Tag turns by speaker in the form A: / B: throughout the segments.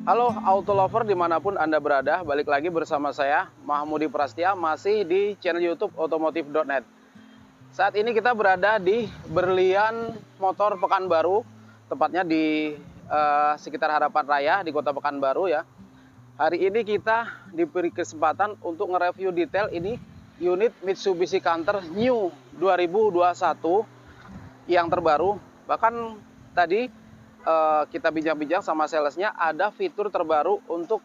A: Halo auto lover dimanapun Anda berada, balik lagi bersama saya Mahmudi Prastia masih di channel YouTube otomotif.net. Saat ini kita berada di Berlian Motor Pekanbaru, tepatnya di sekitar Harapan Raya di Kota Pekanbaru ya. Hari ini kita diberi kesempatan untuk nge-review detail ini unit Mitsubishi Canter New 2021 yang terbaru. Bahkan tadi kita bincang-bincang sama salesnya, ada fitur terbaru untuk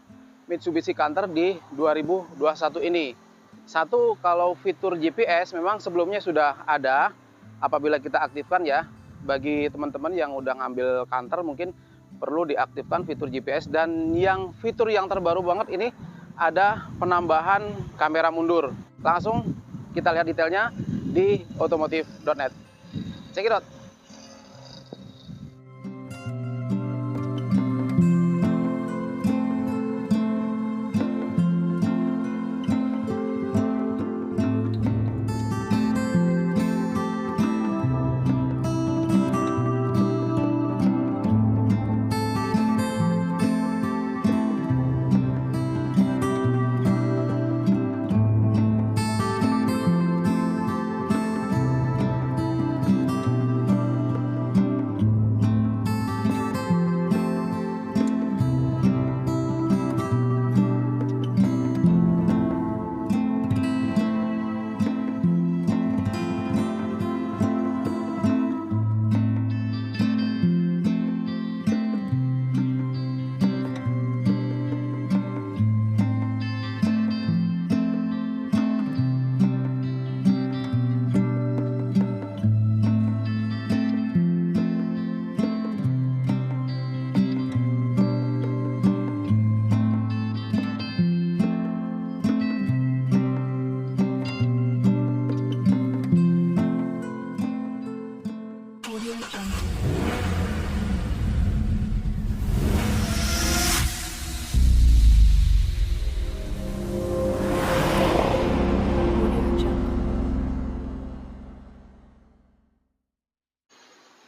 A: Mitsubishi Canter di 2021 ini. Satu, kalau fitur GPS memang sebelumnya sudah ada apabila kita aktifkan ya. Bagi teman-teman yang udah ngambil Canter mungkin perlu diaktifkan fitur GPS. Dan yang fitur yang terbaru banget ini ada penambahan kamera mundur. Langsung kita lihat detailnya di otomotif.net. Check it out.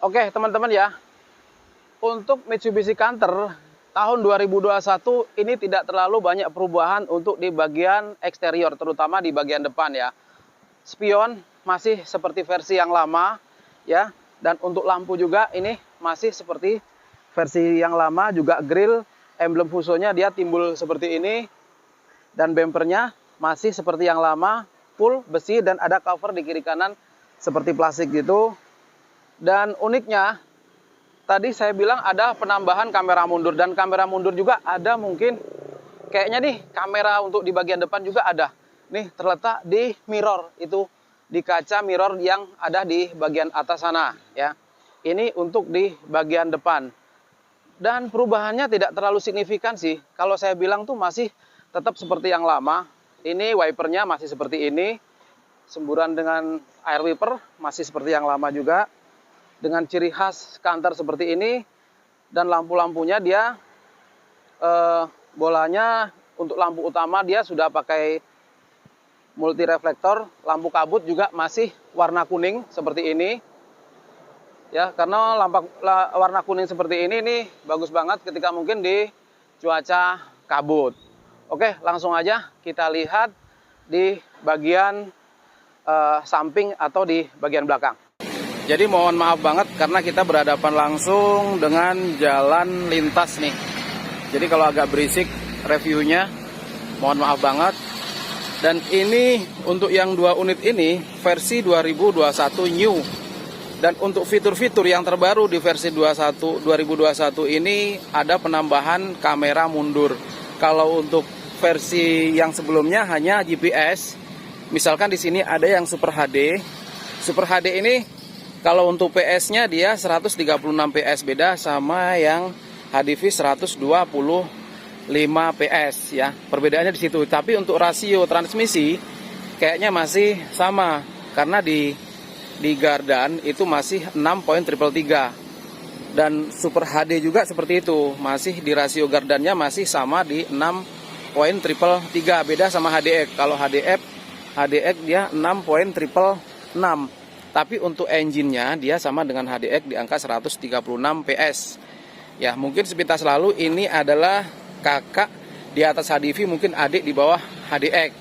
A: Oke teman-teman ya, untuk Mitsubishi Canter tahun 2021 ini tidak terlalu banyak perubahan untuk di bagian eksterior, terutama di bagian depan ya. Spion masih seperti versi yang lama ya, dan untuk lampu juga ini masih seperti versi yang lama, juga grill emblem fusonya dia timbul seperti ini, dan bempernya masih seperti yang lama, full besi dan ada cover di kiri kanan seperti plastik gitu. Dan uniknya, tadi saya bilang ada penambahan kamera mundur. Dan kamera mundur juga ada mungkin, kayaknya nih kamera untuk di bagian depan juga ada. Nih terletak di mirror, itu di kaca mirror yang ada di bagian atas sana ya. Ini untuk di bagian depan. Dan perubahannya tidak terlalu signifikan sih. Kalau saya bilang tuh masih tetap seperti yang lama. Ini wipernya masih seperti ini. Semburan dengan air wiper masih seperti yang lama juga. Dengan ciri khas Canter seperti ini, dan lampu-lampunya dia bolanya untuk lampu utama dia sudah pakai multi reflektor, lampu kabut juga masih warna kuning seperti ini ya, karena warna kuning seperti ini nih bagus banget ketika mungkin di cuaca kabut. Oke, langsung aja kita lihat di bagian samping atau di bagian belakang. Jadi mohon maaf banget karena kita berhadapan langsung dengan jalan lintas nih. Jadi kalau agak berisik reviewnya, mohon maaf banget. Dan ini untuk yang dua unit ini versi 2021 new. Dan untuk fitur-fitur yang terbaru di versi 2021 ini ada penambahan kamera mundur. Kalau untuk versi yang sebelumnya hanya GPS. Misalkan di sini ada yang Super HD. Super HD ini kalau untuk PS-nya dia 136 PS, beda sama yang HDV 125 PS ya. Perbedaannya di situ. Tapi untuk rasio transmisi kayaknya masih sama karena di Gardan itu masih 6.333. Dan Super HD juga seperti itu, masih di rasio Gardannya masih sama di 6.333, beda sama HDX. Kalau HDX dia 6.366. Tapi untuk engine-nya dia sama dengan HDX di angka 136 PS. Ya, mungkin sepintas lalu ini adalah kakak di atas HDV, mungkin adik di bawah HDX,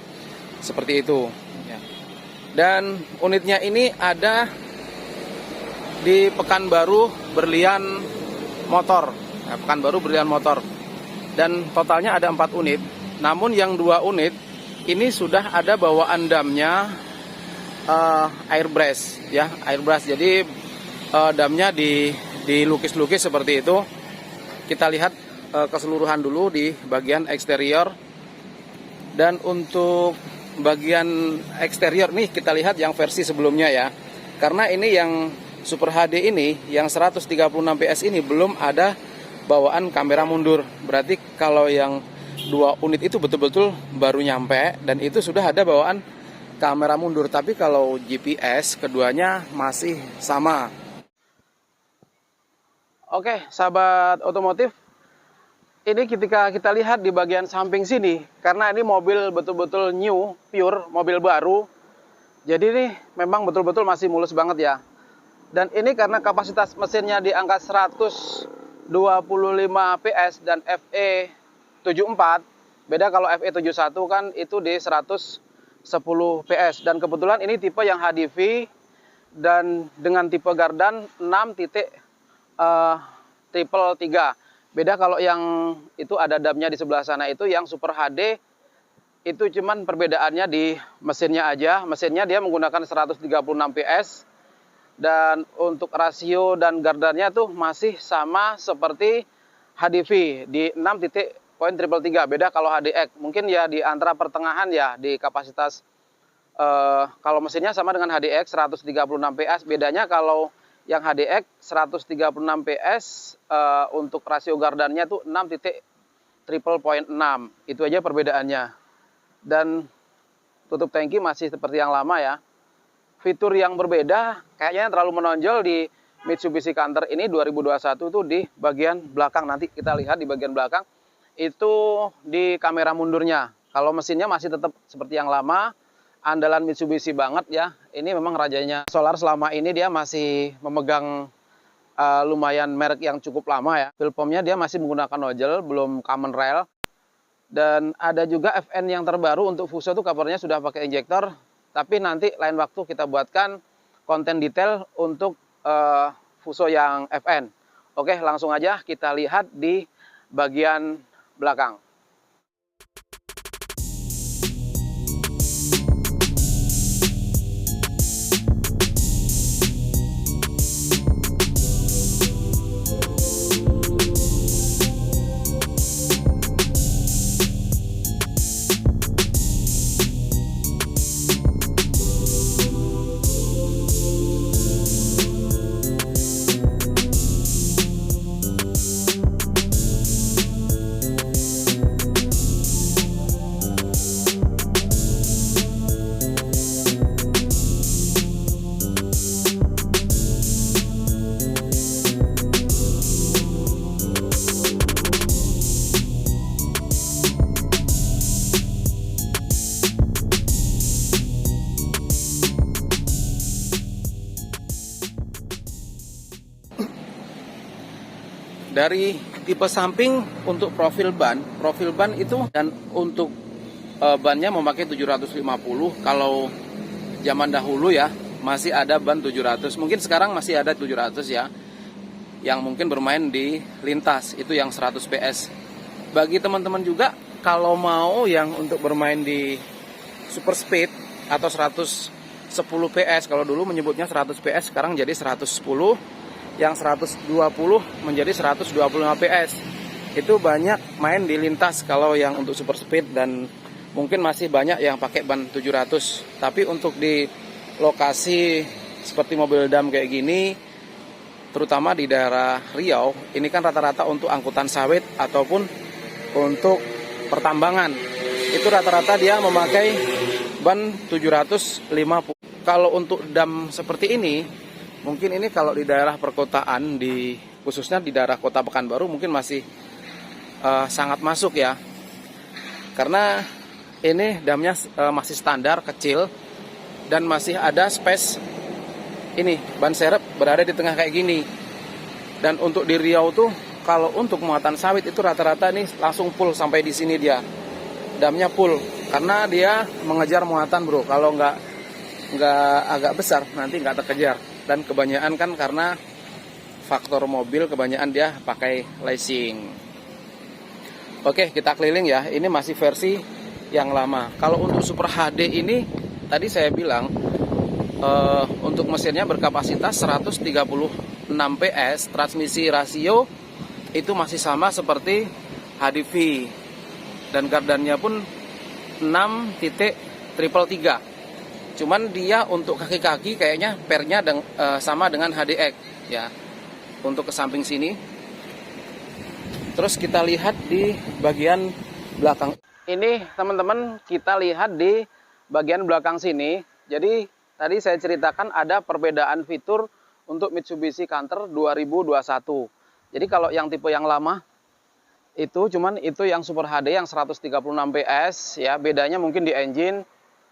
A: seperti itu ya. Dan unitnya ini ada di Pekanbaru Berlian Motor, nah, Pekanbaru Berlian Motor, dan totalnya ada 4 unit. Namun yang 2 unit ini sudah ada bawaan damnya airbrush ya, airbrush. Jadi damnya dilukis-lukis seperti itu. Kita lihat keseluruhan dulu di bagian eksterior. Dan untuk bagian eksterior nih kita lihat yang versi sebelumnya ya. Karena ini yang Super HD ini, yang 136 PS ini belum ada bawaan kamera mundur. Berarti kalau yang 2 unit itu betul-betul baru nyampe, dan itu sudah ada bawaan kamera mundur. Tapi kalau GPS keduanya masih sama. Oke, sahabat otomotif, ini ketika kita lihat di bagian samping sini, karena ini mobil betul-betul new, pure, mobil baru, jadi ini memang betul-betul masih mulus banget ya. Dan ini karena kapasitas mesinnya di angka 125 PS dan FE 74, beda kalau FE 71 kan itu di 110 PS. Dan kebetulan ini tipe yang HDV dan dengan tipe Gardan 6.3. Beda kalau yang itu ada damnya di sebelah sana, itu yang Super HD, itu cuman perbedaannya di mesinnya aja. Mesinnya dia menggunakan 136 PS, dan untuk rasio dan gardannya tuh masih sama seperti HDV di 6.3. Beda kalau HDX, mungkin ya di antara pertengahan ya di kapasitas. Kalau mesinnya sama dengan HDX 136 PS, bedanya kalau yang HDX 136 PS untuk rasio gardannya tuh 6.6. Itu aja perbedaannya. Dan tutup tangki masih seperti yang lama ya. Fitur yang berbeda kayaknya terlalu menonjol di Mitsubishi Canter ini 2021 itu di bagian belakang. Nanti kita lihat di bagian belakang itu di kamera mundurnya. Kalau mesinnya masih tetap seperti yang lama. Andalan Mitsubishi banget ya. Ini memang rajanya Solar, selama ini dia masih memegang lumayan merek yang cukup lama ya. Fuel pumpnya dia masih menggunakan nozzle, belum common rail. Dan ada juga FN yang terbaru untuk Fuso tuh covernya sudah pakai injektor. Tapi nanti lain waktu kita buatkan konten detail untuk Fuso yang FN. Oke, langsung aja kita lihat di bagian belakang. Dari tipe samping untuk profil ban itu, dan untuk bannya memakai 750. Kalau zaman dahulu ya masih ada ban 700, mungkin sekarang masih ada 700 ya, yang mungkin bermain di lintas itu yang 100 PS. Bagi teman-teman juga kalau mau yang untuk bermain di super speed atau 110 PS, kalau dulu menyebutnya 100 PS, sekarang jadi 110. Yang 120 menjadi 125 PS. Itu banyak main di lintas kalau yang untuk super speed, dan mungkin masih banyak yang pakai ban 700. Tapi untuk di lokasi seperti mobil dam kayak gini, terutama di daerah Riau, ini kan rata-rata untuk angkutan sawit ataupun untuk pertambangan. Itu rata-rata dia memakai ban 750. Kalau untuk dam seperti ini, mungkin ini kalau di daerah perkotaan, khususnya di daerah kota Pekanbaru, mungkin masih sangat masuk ya. Karena ini damnya masih standar, kecil, dan masih ada space ini, ban serep berada di tengah kayak gini. Dan untuk di Riau tuh kalau untuk muatan sawit itu rata-rata nih langsung full sampai di sini dia. Damnya full karena dia mengejar muatan, bro. Kalau nggak agak besar nanti nggak terkejar. Dan kebanyakan kan karena faktor mobil kebanyakan dia pakai lacing. Oke, kita keliling ya. Ini masih versi yang lama. Kalau untuk Super HD ini tadi saya bilang untuk mesinnya berkapasitas 136 PS, transmisi rasio itu masih sama seperti HDV, dan gardannya pun 6.333. Cuman dia untuk kaki-kaki kayaknya pernya sama dengan HDX ya, untuk ke samping sini. Terus kita lihat di bagian belakang. Ini teman-teman, kita lihat di bagian belakang sini. Jadi tadi saya ceritakan ada perbedaan fitur untuk Mitsubishi Canter 2021. Jadi kalau yang tipe yang lama itu cuman itu yang Super HD yang 136 PS ya, bedanya mungkin di engine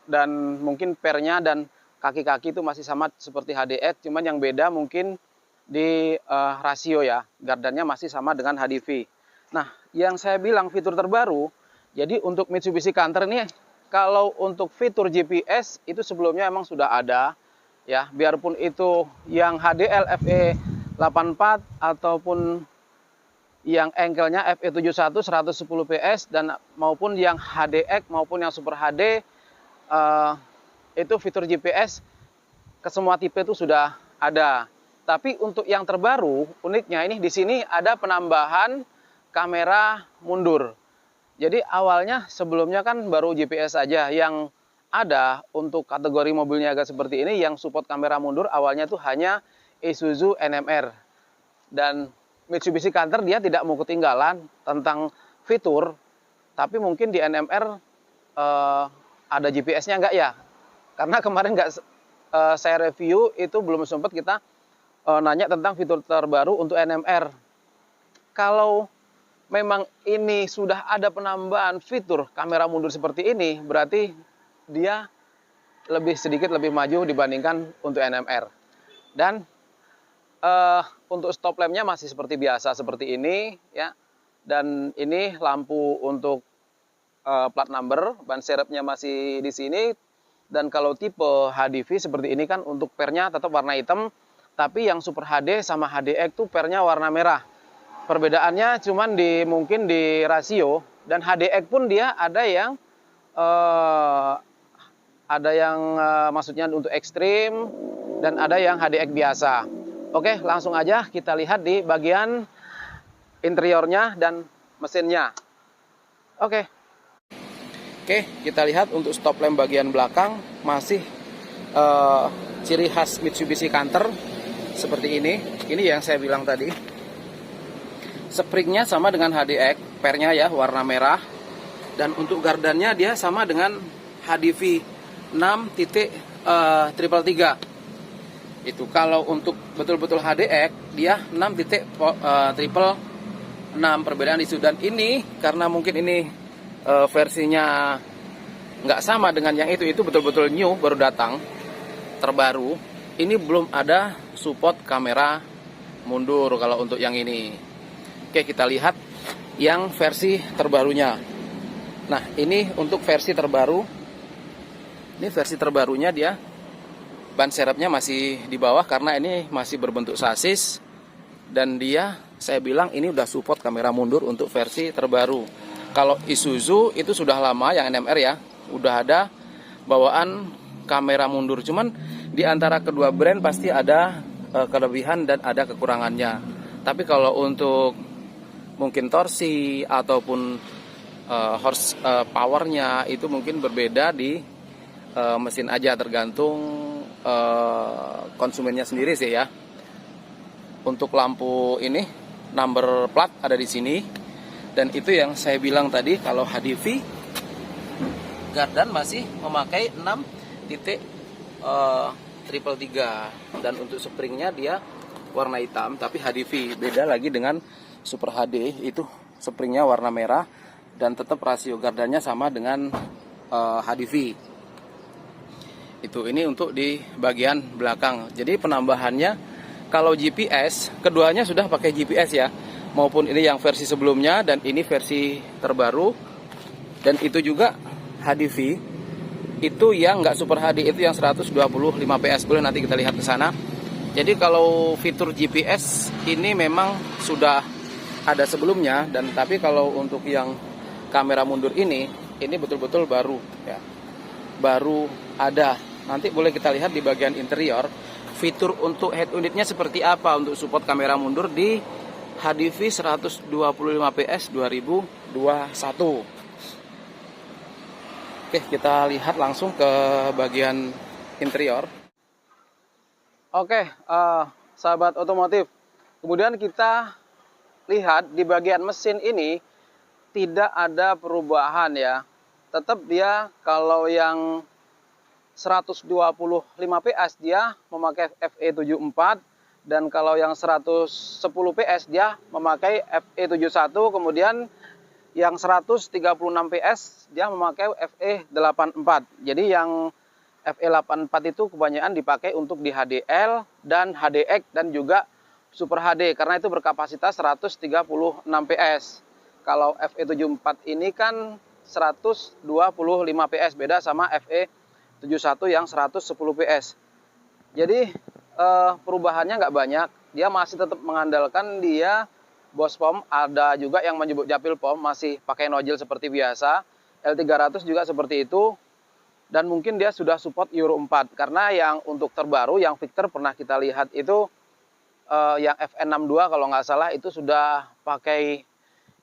A: dan mungkin pernya dan kaki-kaki itu masih sama seperti HDX, cuman yang beda mungkin di rasio ya, gardannya masih sama dengan HDV. Nah, yang saya bilang fitur terbaru, jadi untuk Mitsubishi Canter ini kalau untuk fitur GPS itu sebelumnya emang sudah ada ya, biarpun itu yang HDL FE 84 ataupun yang engkelnya FE71 110 PS dan maupun yang HDX maupun yang Super HD itu fitur GPS ke semua tipe itu sudah ada. Tapi untuk yang terbaru, uniknya ini di sini ada penambahan kamera mundur. Jadi awalnya sebelumnya kan baru GPS aja yang ada untuk kategori mobil niaga seperti ini yang support kamera mundur awalnya tuh hanya Isuzu NMR. Dan Mitsubishi Canter dia tidak mau ketinggalan tentang fitur, tapi mungkin di NMR ada GPS-nya enggak ya? Karena kemarin saya review itu belum sempat kita nanya tentang fitur terbaru untuk NMR. Kalau memang ini sudah ada penambahan fitur kamera mundur seperti ini, berarti dia sedikit lebih maju dibandingkan untuk NMR. Dan untuk stop lampnya masih seperti biasa seperti ini ya. Dan ini lampu untuk plat number, ban serepnya masih di sini. Dan kalau tipe HDV seperti ini kan untuk pernya tetap warna hitam, tapi yang Super HD sama HDX tuh pernya warna merah. Perbedaannya cuman mungkin di rasio, dan HDX pun dia ada yang maksudnya untuk ekstrim dan ada yang HDX biasa. Oke, langsung aja kita lihat di bagian interiornya dan mesinnya. Oke, kita lihat untuk stop lamp bagian belakang masih ciri khas Mitsubishi Canter seperti ini. Ini yang saya bilang tadi. Springnya sama dengan HDX, pernya ya warna merah. Dan untuk gardannya dia sama dengan HDV 6.333. Itu kalau untuk betul-betul HDX dia 6.666, perbedaan di situ. Dan ini karena mungkin ini versinya nggak sama dengan yang itu betul-betul new, baru datang, terbaru. Ini belum ada support kamera mundur kalau untuk yang ini. Oke, kita lihat yang versi terbarunya. Nah, ini untuk versi terbaru. Ini versi terbarunya dia ban serepnya masih di bawah karena ini masih berbentuk sasis. Dan dia, saya bilang ini udah support kamera mundur untuk versi terbaru. Kalau Isuzu itu sudah lama yang NMR ya, udah ada bawaan kamera mundur. Cuman di antara kedua brand pasti ada kelebihan dan ada kekurangannya. Tapi kalau untuk mungkin torsi ataupun horse powernya itu mungkin berbeda di mesin aja, tergantung konsumennya sendiri sih ya. Untuk lampu ini number plat ada di sini, dan itu yang saya bilang tadi kalau HDV gardan masih memakai 6.333 dan untuk springnya dia warna hitam, tapi HDV beda lagi dengan Super HD, itu springnya warna merah dan tetap rasio gardannya sama dengan HDV. Itu ini untuk di bagian belakang. Jadi penambahannya kalau GPS, keduanya sudah pakai GPS ya. maupun ini yang versi sebelumnya, dan ini versi terbaru. Dan itu juga HDV, itu yang nggak Super HD, itu yang 125 PS. Boleh nanti kita lihat ke sana. Jadi kalau fitur GPS ini memang sudah ada sebelumnya, dan tapi kalau untuk yang kamera mundur ini betul-betul baru ya. Baru ada. Nanti boleh kita lihat di bagian interior fitur untuk head unitnya seperti apa untuk support kamera mundur di HDV 125 PS 2021. Oke, kita lihat langsung ke bagian interior. Oke, sahabat otomotif. Kemudian kita lihat di bagian mesin ini tidak ada perubahan ya. Tetap dia kalau yang 125 PS dia memakai FE74, dan kalau yang 110 PS dia memakai FE71, kemudian yang 136 PS dia memakai FE84. Jadi yang FE84 itu kebanyakan dipakai untuk di HDL dan HDX dan juga Super HD karena itu berkapasitas 136 PS. Kalau FE74 ini kan 125 PS, beda sama FE71 yang 110 PS. Jadi perubahannya nggak banyak. Dia masih tetap mengandalkan dia Bosch POM, ada juga yang menyebut Japil POM, masih pakai nozzle seperti biasa. L300 juga seperti itu. Dan mungkin dia sudah support Euro 4. Karena yang untuk terbaru, yang Victor pernah kita lihat itu yang FN62 kalau nggak salah itu sudah pakai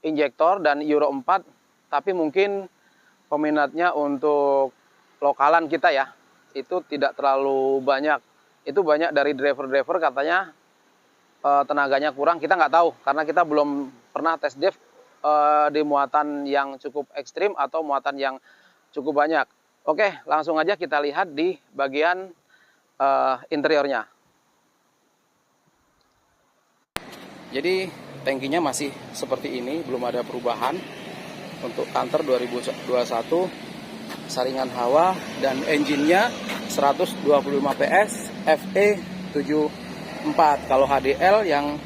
A: injektor dan Euro 4. Tapi mungkin peminatnya untuk lokalan kita ya, itu tidak terlalu banyak. Itu banyak dari driver-driver katanya tenaganya kurang. Kita nggak tahu karena kita belum pernah test drive di muatan yang cukup ekstrim atau muatan yang cukup banyak. Oke, langsung aja kita lihat di bagian interiornya. Jadi tangkinya masih seperti ini, belum ada perubahan. Untuk Canter 2021 saringan hawa dan engine-nya 125 PS FE74. Kalau HDL yang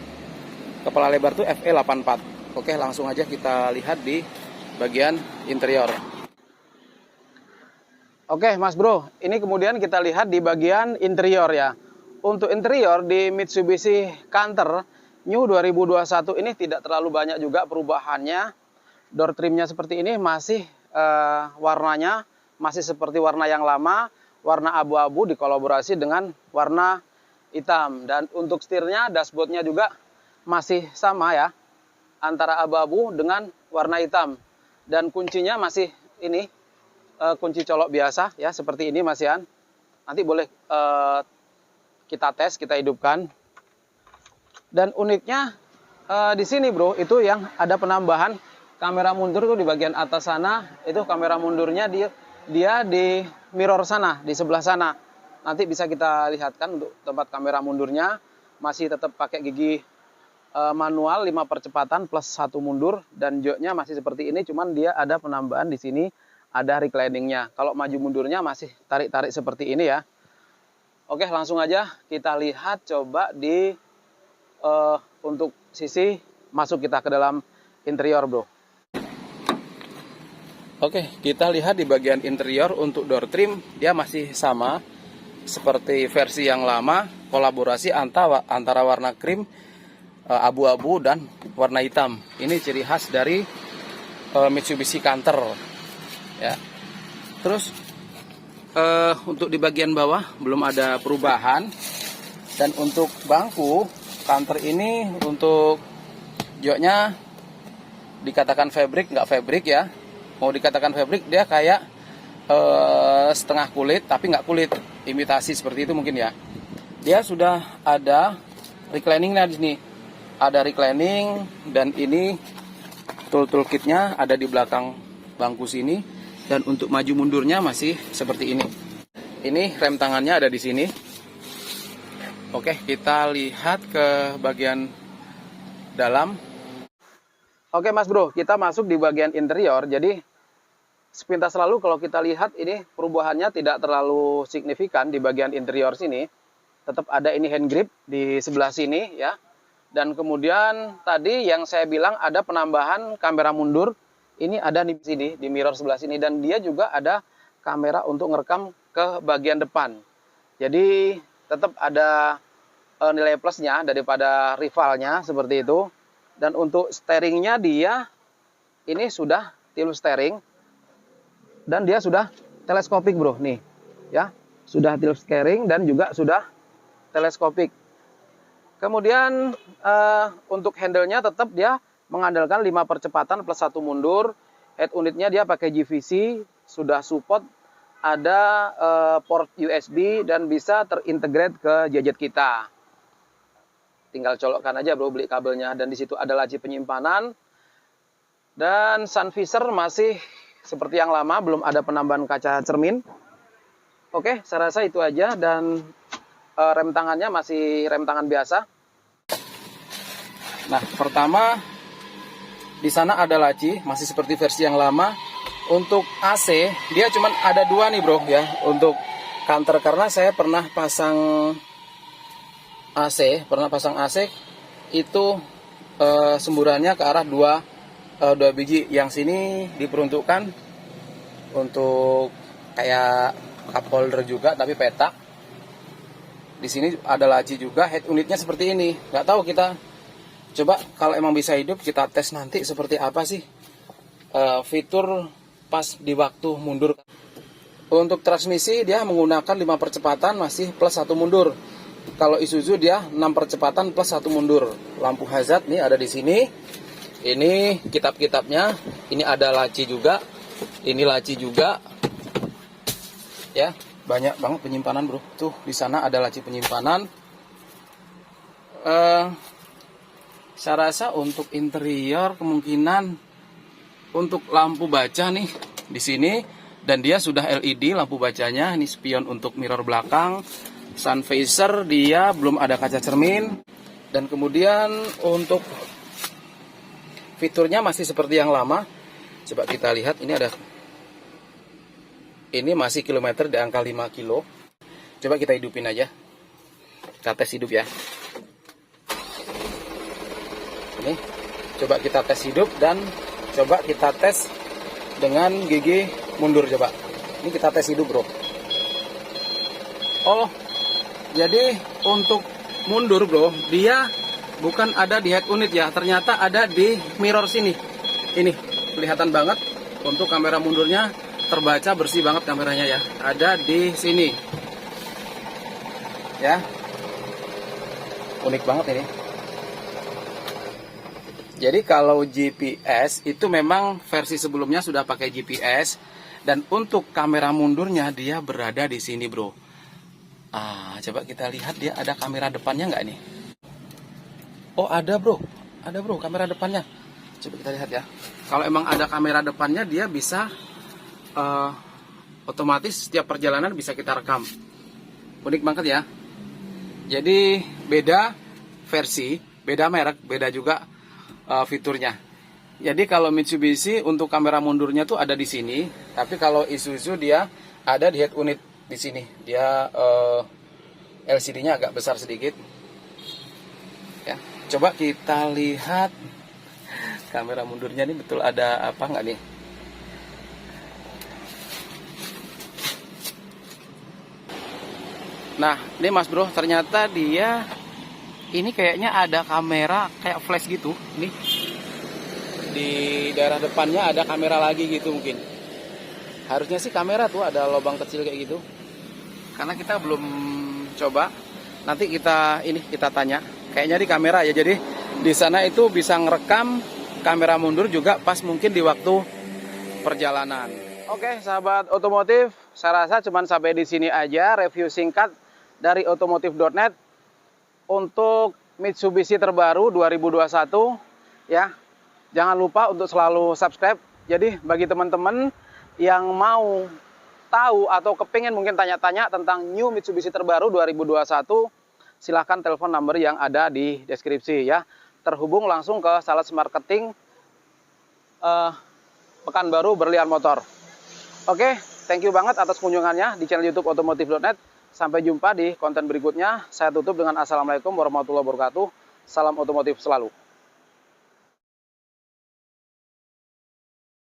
A: kepala lebar tuh FE84. Oke, langsung aja kita lihat di bagian interior. Oke, Mas Bro, ini kemudian kita lihat di bagian interior ya. Untuk interior di Mitsubishi Canter New 2021 ini tidak terlalu banyak juga perubahannya. Door trimnya seperti ini, masih warnanya masih seperti warna yang lama, warna abu-abu dikolaborasi dengan warna hitam. Dan untuk setirnya, dashboardnya juga masih sama ya, antara abu-abu dengan warna hitam. Dan kuncinya masih ini, kunci colok biasa ya, seperti ini Mas Yan. Nanti boleh kita tes, kita hidupkan. Dan uniknya di sini bro, itu yang ada penambahan kamera mundur tuh di bagian atas sana. Itu kamera mundurnya dia di mirror sana, di sebelah sana. Nanti bisa kita lihatkan untuk tempat kamera mundurnya. Masih tetap pakai gigi manual 5 percepatan plus 1 mundur. Dan joknya masih seperti ini, cuman dia ada penambahan di sini, ada recliningnya. Kalau maju mundurnya masih tarik-tarik seperti ini ya. Oke, langsung aja kita lihat coba di untuk sisi masuk kita ke dalam interior bro. Oke, kita lihat di bagian interior untuk door trim, dia masih sama seperti versi yang lama, kolaborasi antara warna krim, abu-abu dan warna hitam. Ini ciri khas dari Mitsubishi Canter ya. Terus untuk di bagian bawah belum ada perubahan. Dan untuk bangku Canter ini, untuk joknya dikatakan fabric, nggak fabric ya. Mau dikatakan fabric, dia kayak setengah kulit tapi nggak kulit, imitasi seperti itu mungkin ya. Dia sudah ada recliningnya di sini, ada reclining, dan ini toolkitnya ada di belakang bangku sini. Dan untuk maju mundurnya masih seperti ini. Ini rem tangannya ada di sini. Oke, kita lihat ke bagian dalam. Oke Mas Bro, kita masuk di bagian interior. Jadi sepintas lalu kalau kita lihat ini perubahannya tidak terlalu signifikan di bagian interior sini. Tetap ada ini hand grip di sebelah sini ya. Dan kemudian tadi yang saya bilang ada penambahan kamera mundur. Ini ada di sini, di mirror sebelah sini. Dan dia juga ada kamera untuk ngerekam ke bagian depan. Jadi tetap ada nilai plusnya daripada rivalnya seperti itu. Dan untuk steeringnya dia ini sudah tilt steering. Dan dia sudah teleskopik bro, nih ya. Sudah tilt steering dan juga sudah teleskopik. Kemudian untuk handle-nya tetap dia mengandalkan 5 percepatan plus 1 mundur. Head unitnya dia pakai GVC, sudah support, ada port USB dan bisa terintegrate ke gadget kita. Tinggal colokkan aja bro, beli kabelnya. Dan di situ ada laci penyimpanan. Dan sun visor masih seperti yang lama, belum ada penambahan kaca cermin. Oke, saya rasa itu aja. Dan rem tangannya masih rem tangan biasa. Nah, pertama di sana ada laci, masih seperti versi yang lama. Untuk AC, dia cuma ada 2 nih bro ya. Untuk counter, karena saya pernah pasang AC, itu semburannya ke arah 2 biji. Yang sini diperuntukkan untuk kayak cup holder juga, tapi petak. Di sini ada laci juga, head unitnya seperti ini. Nggak tahu, kita coba kalau emang bisa hidup kita tes nanti seperti apa sih fitur pas di waktu mundur. Untuk transmisi dia menggunakan 5 percepatan masih plus 1 mundur. Kalau Isuzu dia 6 percepatan plus 1 mundur. Lampu hazard nih ada di sini. Ini kitab-kitabnya. Ini ada laci juga. Ini laci juga. Ya, banyak banget penyimpanan bro. Tuh di sana ada laci penyimpanan. Saya rasa untuk interior kemungkinan untuk lampu baca nih di sini, dan dia sudah LED lampu bacanya. Ini spion untuk mirror belakang. Sun visor dia belum ada kaca cermin. Dan kemudian untuk fiturnya masih seperti yang lama. Coba kita lihat, ini masih kilometer di angka 5 kilo. Coba kita hidupin aja. Kita tes hidup ya. Ini coba kita tes hidup dan coba kita tes dengan gigi mundur coba. Ini kita tes hidup bro. Oh, jadi untuk mundur bro, dia bukan ada di head unit ya, ternyata ada di mirror sini. Ini kelihatan banget untuk kamera mundurnya, terbaca bersih banget kameranya ya. Ada di sini. Ya. Unik banget ini. Jadi kalau GPS itu memang versi sebelumnya sudah pakai GPS, dan untuk kamera mundurnya dia berada di sini bro. Coba kita lihat dia ada kamera depannya nggak nih? Oh ada bro kamera depannya. Coba kita lihat ya. Kalau emang ada kamera depannya dia bisa otomatis setiap perjalanan bisa kita rekam. Unik banget ya. Jadi beda versi, beda merek, beda juga fiturnya. Jadi kalau Mitsubishi untuk kamera mundurnya tuh ada di sini, tapi kalau Isuzu dia ada di head unit di sini. Dia LCD-nya agak besar sedikit. Ya, coba kita lihat kamera mundurnya ini betul ada apa nggak nih? Nah, ini Mas Bro, ternyata dia ini kayaknya ada kamera kayak flash gitu. Nih. Di daerah depannya ada kamera lagi gitu mungkin. Harusnya sih kamera tuh ada lubang kecil kayak gitu. Karena kita belum coba. Nanti kita tanya. Kayaknya di kamera ya. Jadi di sana itu bisa ngerekam kamera mundur juga pas mungkin di waktu perjalanan. Oke, sahabat otomotif, saya rasa cuman sampai di sini aja review singkat dari otomotif.net untuk Mitsubishi terbaru 2021 ya. Jangan lupa untuk selalu subscribe. Jadi bagi teman-teman yang mau tahu atau kepingin mungkin tanya-tanya tentang new Mitsubishi terbaru 2021, silahkan telepon nomor yang ada di deskripsi ya. Terhubung langsung ke sales marketing Pekanbaru Berlian Motor. Oke, thank you banget atas kunjungannya di channel YouTube otomotif.net. Sampai jumpa di konten berikutnya. Saya tutup dengan Assalamualaikum warahmatullahi wabarakatuh. Salam otomotif selalu.